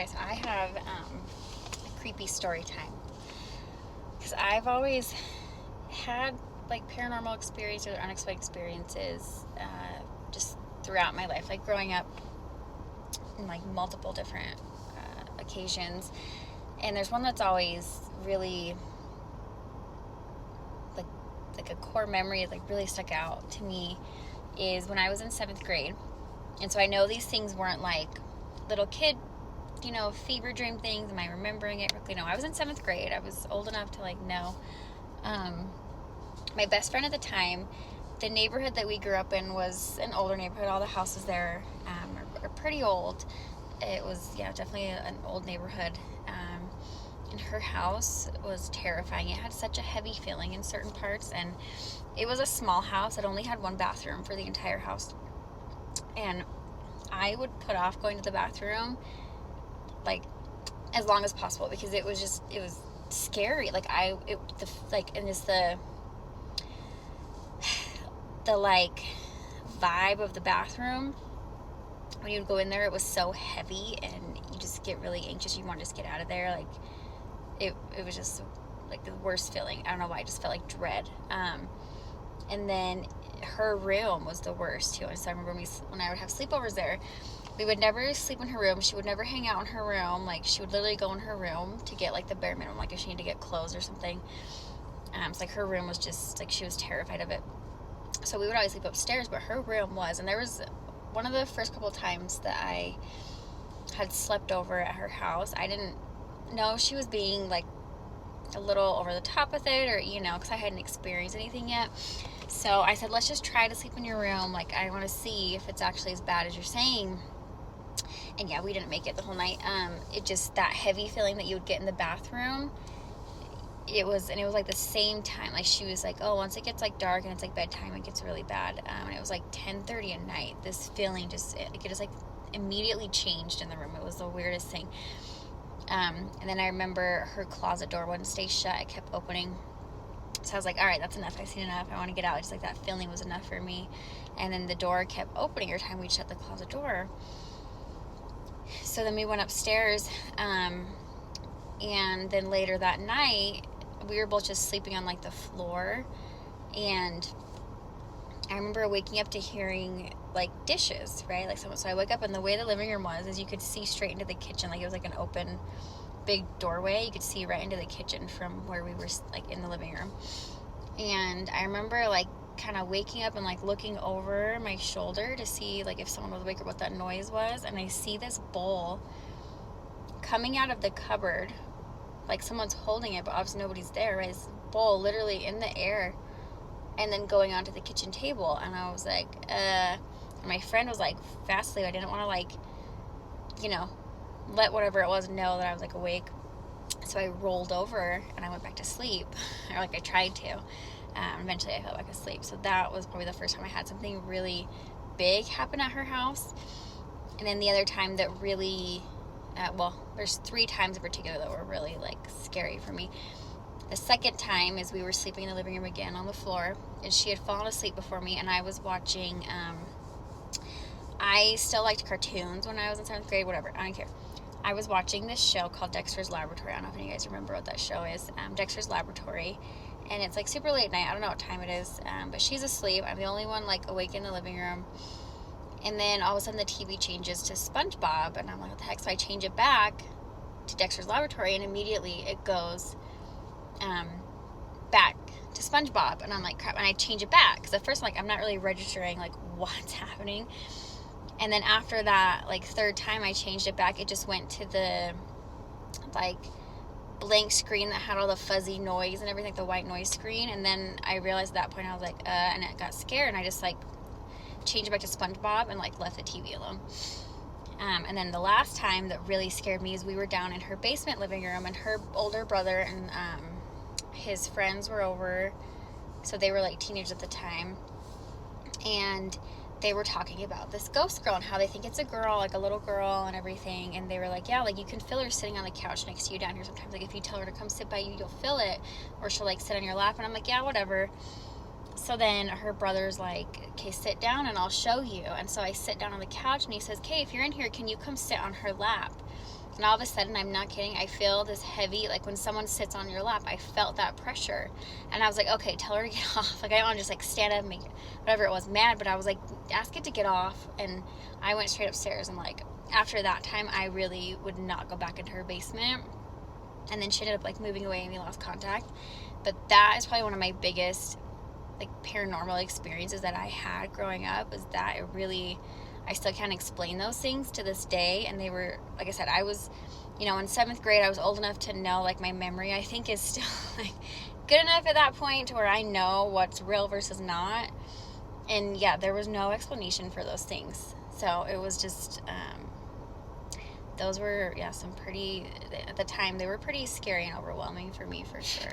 Okay, so I have a creepy story time. Because I've always had like paranormal experiences or unexpected experiences just throughout my life. Like growing up in like multiple different occasions. And there's one that's always really like a core memory like really stuck out to me is when I was in 7th grade. And so I know these things weren't like little kid, fever dream things. Am I remembering it correctly? No, I was in 7th grade. I was old enough to like know. My best friend at the time, the neighborhood that we grew up in was an older neighborhood. All the houses there are pretty old. It was, definitely an old neighborhood. And her house was terrifying. It had such a heavy feeling in certain parts, and it was a small house. It only had one bathroom for the entire house. And I would put off going to the bathroom like as long as possible because it was scary. Like the like vibe of the bathroom when you would go in there, it was so heavy and you just get really anxious. You want to just get out of there. Like it was just like the worst feeling. I don't know why. I just felt like dread. And then her room was the worst too. And so I remember when I would have sleepovers there, we would never sleep in her room. She would never hang out in her room. Like she would literally go in her room to get like the bare minimum, like if she needed to get clothes or something. It's like her room was just like she was terrified of it. So we would always sleep upstairs, but her room was, and there was one of the first couple of times that I had slept over at her house. I didn't know she was being like a little over the top with it, or because I hadn't experienced anything yet. So I said, let's just try to sleep in your room. Like I want to see if it's actually as bad as you're saying. And yeah, we didn't make it the whole night. It just, that heavy feeling that you would get in the bathroom, it was like the same time. Like she was like, oh, once it gets like dark and it's like bedtime, it gets really bad. And it was like 10:30 at night. This feeling just like immediately changed in the room. It was the weirdest thing. And then I remember her closet door wouldn't stay shut. It kept opening. So I was like, all right, that's enough. I've seen enough. I want to get out. Just like that feeling was enough for me. And then the door kept opening every time we'd shut the closet door. So then we went upstairs. And then later that night, we were both just sleeping on like the floor. And I remember waking up to hearing like dishes, right? Like so I woke up, and the way the living room was is you could see straight into the kitchen. Like it was like an open big doorway. You could see right into the kitchen from where we were like in the living room. And I remember like kind of waking up and like looking over my shoulder to see like if someone was awake or what that noise was. And I see this bowl coming out of the cupboard, like someone's holding it, but obviously nobody's there, right? This bowl literally in the air and then going onto the kitchen table. And I was like, my friend was like fast asleep. I didn't want to like, let whatever it was know that I was like awake. So I rolled over and I went back to sleep, or like I tried to. Eventually I fell back asleep. So that was probably the first time I had something really big happen at her house. And then the other time that really, there's 3 times in particular that were really like scary for me. The second time is we were sleeping in the living room again on the floor, and she had fallen asleep before me, and I was watching, I still liked cartoons when I was in 7th grade, whatever, I don't care. I was watching this show called Dexter's Laboratory. I don't know if you guys remember what that show is. Dexter's Laboratory. And it's like super late night. I don't know what time it is. But she's asleep. I'm the only one like awake in the living room. And then all of a sudden the TV changes to SpongeBob. And I'm like, what the heck? So I change it back to Dexter's Laboratory. And immediately it goes back to SpongeBob. And I'm like, crap. And I change it back. Because at first I'm like, I'm not really registering like what's happening. And then after that, like 3rd time I changed it back, it just went to the like blank screen that had all the fuzzy noise and everything, like the white noise screen. And then I realized at that point I was like, and it got scared, and I just like changed it back to SpongeBob and like left the TV alone. And then the last time that really scared me is we were down in her basement living room, and her older brother and his friends were over. So they were like teenagers at the time. And they were talking about this ghost girl and how they think it's a girl, like a little girl and everything. And they were like, yeah, like you can feel her sitting on the couch next to you down here sometimes. Like if you tell her to come sit by you, you'll feel it. Or she'll like sit on your lap. And I'm like, yeah, whatever. So then her brother's like, okay, sit down and I'll show you. And so I sit down on the couch, and he says, okay, if you're in here, can you come sit on her lap? And all of a sudden, I'm not kidding, I feel this heavy, like when someone sits on your lap, I felt that pressure. And I was like, okay, tell her to get off. Like, I don't want to just like stand up and make whatever it was mad, but I was like, ask it to get off. And I went straight upstairs, and like after that time, I really would not go back into her basement. And then she ended up like moving away and we lost contact. But that is probably one of my biggest like paranormal experiences that I had growing up, is that it really, I still can't explain those things to this day. And they were, like I said, I was, in 7th grade, I was old enough to know, like, my memory, I think, is still like good enough at that point to where I know what's real versus not. And yeah, there was no explanation for those things. So it was just, those were, some pretty, at the time, they were pretty scary and overwhelming for me, for sure.